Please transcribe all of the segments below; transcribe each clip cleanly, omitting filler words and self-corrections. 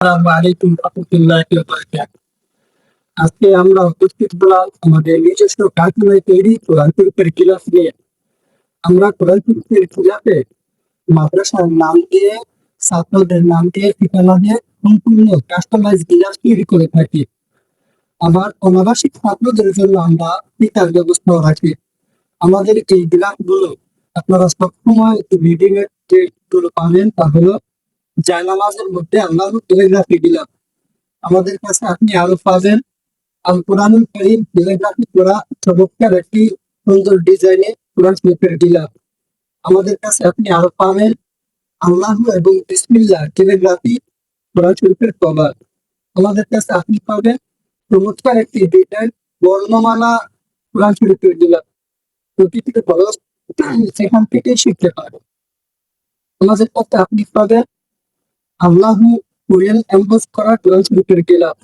আসসালামু আলাইকুম রাহমাতুল্লাহি ওয়া বারাকাতুহু। আজকে আমরা উপস্থিত হলাম আমাদের নিজস্ব কারখানায় তৈরি কোরআন শরীফের গিলাফ নিয়ে। আমরা কোরআন শরীফের গিলাফে মাদ্রাসার নাম দিয়ে, ছাত্রদের নাম দিয়ে, ঠিকানা দিয়ে সম্পূর্ণ কাস্টমাইজ গিলাফ তৈরি করে থাকি। আবার অনাবাসিক ছাত্রদের জন্য আমরা পিতার ব্যবস্থাও রাখি। আমাদের এই গিলাফগুলো আপনারা সবসময় রিডিং এর যেগুলো পাবেন তা হলো জায়নামাজের মধ্যে আল্লাহর টেলিগ্রাফি গিলাফ। আমাদের কাছে আপনি আরো পাবেন আল কোরআনুল কারীম টেলিগ্রাফি করা চমৎকার একটি সুন্দর ডিজাইনে কোরআন শরীফের গিলাফ। আমাদের কাছে আপনি আরো পাবেন আল্লাহ এবং বিসমিল্লাহ টেলিগ্রাফি কোরআন শরীফের কভার। আমাদের কাছে আপনি পাবেন চমৎকার একটি ডিজাইন বর্ণমালা কোরআন শরীফের গিলাফ। প্রকৃতিতে বড় সেখান থেকে শিখতে পারেন। আমাদের কাছে আপনি পাবেন আল্লাহু কোরিয়ান এমবোস করা কোরআন শরীফের গিলাফ।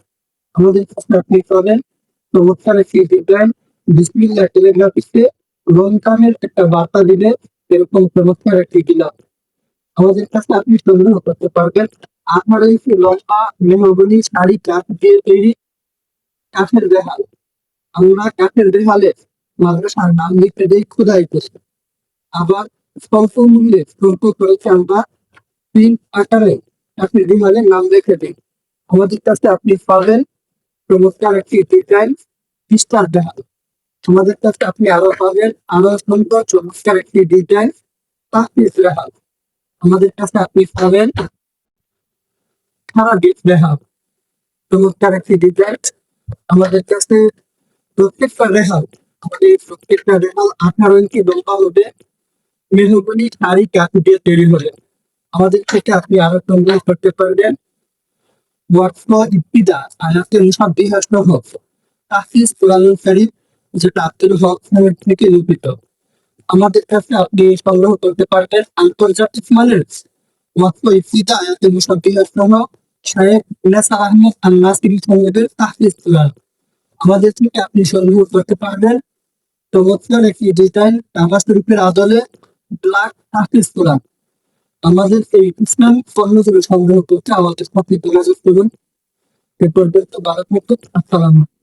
আমাদের কাছে আপনি পাবেন চমৎকার একটি ডিজাইন বিসমিল্লাহ টেলিগ্রাফিতে রংকামের একটা বার্তা দিলে এরকম চমৎকার একটি গিলাফ। আমাদের কাছে আপনি সংগ্রহ করতে পারবেন 18 ইঞ্চি লম্বা মেহগনি শাড়ি কাঠ দিয়ে তৈরি কাঠের দেহাল। আমরা কাঠের দেহালে মাদ্রাসার নাম লিখতে দেই খোদাই করে। আবার স্বল্প মূল্যে স্বল্প খরচে আমরা প্রিন্ট আকারে কাঠের দেহালে নাম লিখে দিই। আমাদের কাছে আপনি পাবেন চমৎকার একটি ডিজাইন স্টার দেহাল। আমাদের কাছে আপনি আরো পাবেন আরো সুন্দর চমৎকার একটি ডিজাইন তাহফিজ দেহাল। আমাদের কাছে আপনি পাবেন সারা বীজ দেহাল। চমৎকার একটি ডিজাইন। আমাদের কাছে প্রত্যেকটা রেহাল আমাদের প্রত্যেকটা রেহাল 18 ইঞ্চি লম্বা হবে মেহগনি শাড়ি কাঠ দিয়ে তৈরি হবে। আমাদের থেকে আপনি আরো সংগ্রহ করতে পারবেন ওয়াকফ ইবতিদা আয়াতে মুসাব্বিহা সহ তাহফিজ কোরআনুল কারীম যেটা আব্দুল হক সাহেব থেকে লিখিত। আমাদের কাছে আপনি সংগ্রহ করতে পারবেন আন্তর্জাতিক মানের ওয়াকফ ইবতিদা আয়াতে মুসাব্বিহা সহ শায়েখ নেসার আহমদ আল নাসিরি সাহেবের তাহফিজ কোরআন। আমাদের থেকে আপনি সংগ্রহ করতে পারবেন চমৎকার একটি ডিজাইন টাকা শরীফের আদলে ব্ল্যাক তাহফিজ কোরআন। আমাদের এই ইসলামিক পণ্যগুলো সংগ্রহ করতে আমাদের সাথে যোগাযোগ করুন। এ পর্যন্ত ভালো থাকুন। আসসালামু আলাইকুম।